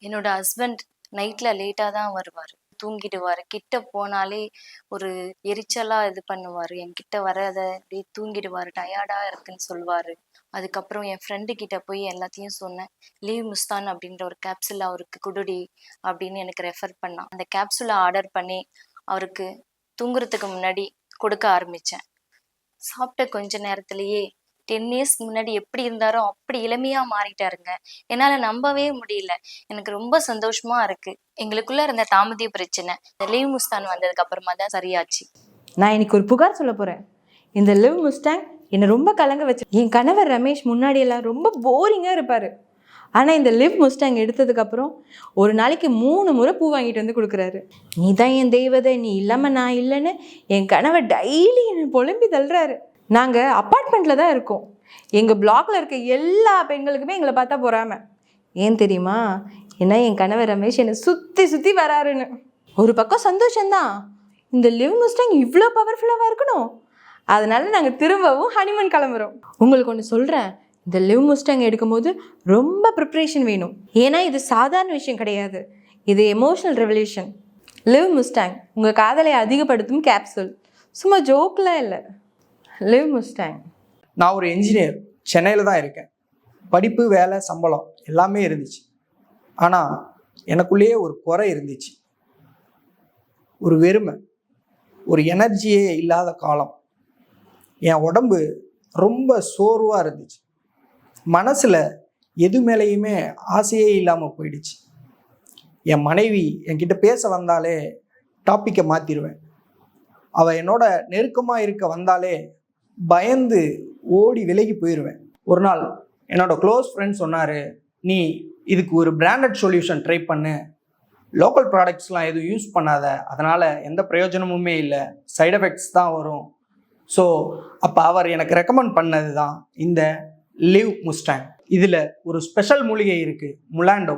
என்னோட ஹஸ்பண்ட் நைட்ல லேட்டா தான் வருவாரு. தூங்கிடுவாரு. கிட்ட போனாலே ஒரு எரிச்சலா இது பண்ணுவாரு. என்கிட்ட வராத அப்படியே தூங்கிடுவாரு. டயர்டா இருக்குன்னு சொல்வாரு. அதுக்கப்புறம் என் ஃப்ரெண்டு கிட்ட போய் எல்லாத்தையும் சொன்னேன். லீவ் முஸ்தான் அப்படின்ற ஒரு கேப்சூல் அவருக்கு குடுடி அப்படின்னு எனக்கு ரெஃபர் பண்ணான். அந்த கேப்சூலை ஆர்டர் பண்ணி அவருக்கு தூங்குறதுக்கு முன்னாடி கொடுக்க ஆரம்பிச்சேன். சாப்பிட்ட கொஞ்ச நேரத்திலேயே 10 இயர்ஸ்க்கு முன்னாடி எப்படி இருந்தாரோ அப்படி இளமையா மாறிட்டாருங்க. என்னால நம்பவே முடியல. எனக்கு ரொம்ப சந்தோஷமா இருக்கு. எங்களுக்குள்ள இருந்த தாம்பத்திய பிரச்சனை இந்த லீவ் முஸ்தான் வந்ததுக்கு அப்புறமா தான் சரியாச்சு. நான் இன்னைக்கு ஒரு புகார் சொல்ல போறேன். இந்த லிவ் முஸ்டாங் என்னை ரொம்ப கலங்க வச்சு. என் கணவர் ரமேஷ் முன்னாடியெல்லாம் ரொம்ப போரிங்காக இருப்பார். ஆனால் இந்த லிவ் முஸ்டாங் எடுத்ததுக்கப்புறம் ஒரு நாளைக்கு 3 முறை பூ வாங்கிட்டு வந்து கொடுக்குறாரு. நீ தான் என் தெய்வதை, நீ இல்லாமல் நான் இல்லைன்னு என் கணவர் டெய்லி என்னை புலம்பி தள்ளுறாரு. நாங்கள் அப்பார்ட்மெண்ட்டில் தான் இருக்கோம். எங்கள் பிளாக்ல இருக்க எல்லா பெண்களுக்குமே எங்களை பார்த்தா பொறாம. ஏன் தெரியுமா? ஏன்னா என் கணவர் ரமேஷ் என்னை சுற்றி சுற்றி வராருன்னு. ஒரு பக்கம் சந்தோஷம்தான், இந்த லிவ் முஸ்டாங் இவ்வளோ பவர்ஃபுல்லாக இருக்கணும். அதனால நாங்கள் திரும்பவும் ஹனிமூன் கிளம்புறோம். உங்களுக்கு ஒன்று சொல்கிறேன், இந்த லிவ் முஸ்டாங் எடுக்கும்போது ரொம்ப ப்ரிப்ரேஷன் வேணும். ஏன்னா இது சாதாரண விஷயம் கிடையாது, இது எமோஷனல் ரெவல்யூஷன். லிவ் முஸ்டாங் உங்கள் காதலை அதிகப்படுத்தும் கேப்சூல், சும்மா ஜோக்கெலாம் இல்லை. Live Mustang. நான் ஒரு என்ஜினியர், சென்னையில் தான் இருக்கேன். படிப்பு, வேலை, சம்பளம் எல்லாமே இருந்துச்சு. ஆனால் எனக்குள்ளேயே ஒரு குறை இருந்துச்சு, ஒரு வெறுமை, ஒரு எனர்ஜியே இல்லாத காலம். என் உடம்பு ரொம்ப சோர்வாக இருந்துச்சு. மனசில் எது மேலேயுமே ஆசையே இல்லாமல் போயிடுச்சு. என் மனைவி என்கிட்ட பேச வந்தாலே டாப்பிக்கை மாற்றிடுவேன். அவள் என்னோட நெருக்கமாக இருக்க வந்தாலே பயந்து ஓடி விலகி போயிடுவேன். ஒரு நாள் என்னோட க்ளோஸ் ஃப்ரெண்ட் சொன்னார், நீ இதுக்கு ஒரு பிராண்டட் சொல்யூஷன் ட்ரை பண்ணு, லோக்கல் ப்ராடக்ட்ஸ்லாம் எதுவும் யூஸ் பண்ணாத, அதனால் எந்த பிரயோஜனமுமே இல்லை, சைட் எஃபெக்ட்ஸ் தான் வரும். ஸோ அப்போ அவர் எனக்கு ரெக்கமெண்ட் பண்ணது தான் இந்த லிவ் முஸ்டாங். இதில் ஒரு ஸ்பெஷல் மூலிகை இருக்குது, முலாண்டோ.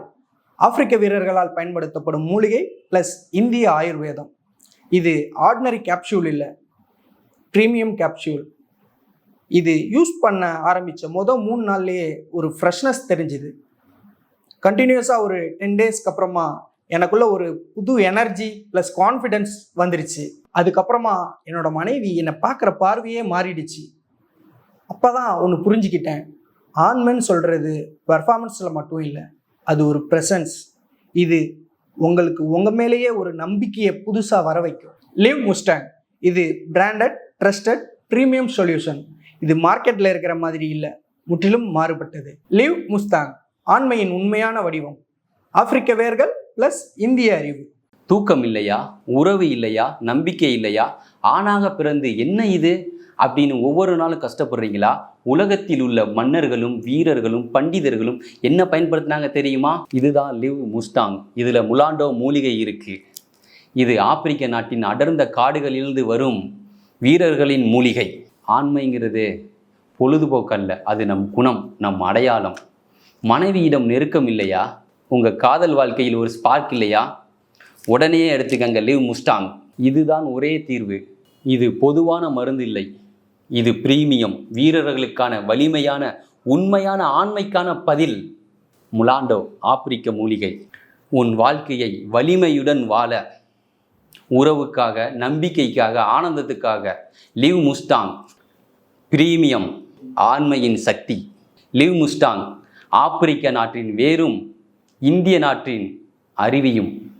ஆப்பிரிக்க வீரர்களால் பயன்படுத்தப்படும் மூலிகை ப்ளஸ் இந்திய ஆயுர்வேதம். இது ஆர்டினரி கேப்சூல் இல்லை, ப்ரீமியம் கேப்சூல். இது யூஸ் பண்ண ஆரம்பித்த 3 நாள்லேயே ஒரு ஃப்ரெஷ்னஸ் தெரிஞ்சுது. கண்டினியூஸாக ஒரு 10 டேஸ்க்கு அப்புறமா எனக்குள்ள ஒரு புது எனர்ஜி ப்ளஸ் கான்ஃபிடென்ஸ் வந்துருச்சு. அதுக்கப்புறமா என்னோட மனைவி என்னை பார்க்குற பார்வையே மாறிடுச்சு. அப்போ தான் ஒன்று புரிஞ்சுக்கிட்டேன், ஆண்மென்னு சொல்கிறது பெர்ஃபார்மன்ஸில் மட்டும் இல்லை, அது ஒரு ப்ரெசன்ஸ். இது உங்களுக்கு உங்கள் மேலேயே ஒரு நம்பிக்கையை புதுசாக வர வைக்கும். லிவ் முஸ்டாங் இது பிராண்டட், ட்ரஸ்டட், ப்ரீமியம் சொல்யூஷன். இது மார்க்கெட்டில் இருக்கிற மாதிரி இல்லை, முற்றிலும் மாறுபட்டது. லிவ் முஸ்டாங் ஆண்மையின் உண்மையான வடிவம். ஆப்பிரிக்க வேர்கள் ப்ளஸ் இந்திய அறிவு. தூக்கம் இல்லையா, உறவு இல்லையா, நம்பிக்கை இல்லையா, ஆணாக பிறந்து என்ன இது அப்படின்னு ஒவ்வொரு நாளும் கஷ்டப்படுறீங்களா? உலகத்தில் உள்ள மன்னர்களும் வீரர்களும் பண்டிதர்களும் என்ன பயன்படுத்தினாங்க தெரியுமா? இதுதான் லிவ் முஸ்டாங். இதில் முலாண்டோ மூலிகை இருக்குது. இது ஆப்பிரிக்க நாட்டின் அடர்ந்த காடுகளிலிருந்து வரும் வீரர்களின் மூலிகை. ஆண்மைங்கிறது பொழுதுபோக்கல்ல, அது நம் குணம், நம் அடையாளம். மனைவியிடம் நெருக்கம் இல்லையா, உங்கள் காதல் வாழ்க்கையில் ஒரு ஸ்பார்க் இல்லையா, உடனே எடுத்துக்கங்க லிவ் முஸ்டாங். இதுதான் ஒரே தீர்வு. இது பொதுவான மருந்து இல்லை, இது பிரீமியம், வீரர்களுக்கான வலிமையான உண்மையான ஆண்மைக்கான பதில். முலாண்டோ ஆப்பிரிக்க மூலிகை. உன் வாழ்க்கையை வலிமையுடன் வாழ, உறவுக்காக, நம்பிக்கைக்காக, ஆனந்தத்துக்காக லிவ் முஸ்டாங். பிரீமியம், ஆண்மையின் சக்தி. லிவ் முஸ்டாங் ஆப்பிரிக்க நாட்டின் வேரும் இந்திய நாட்டின் அறிவியும்.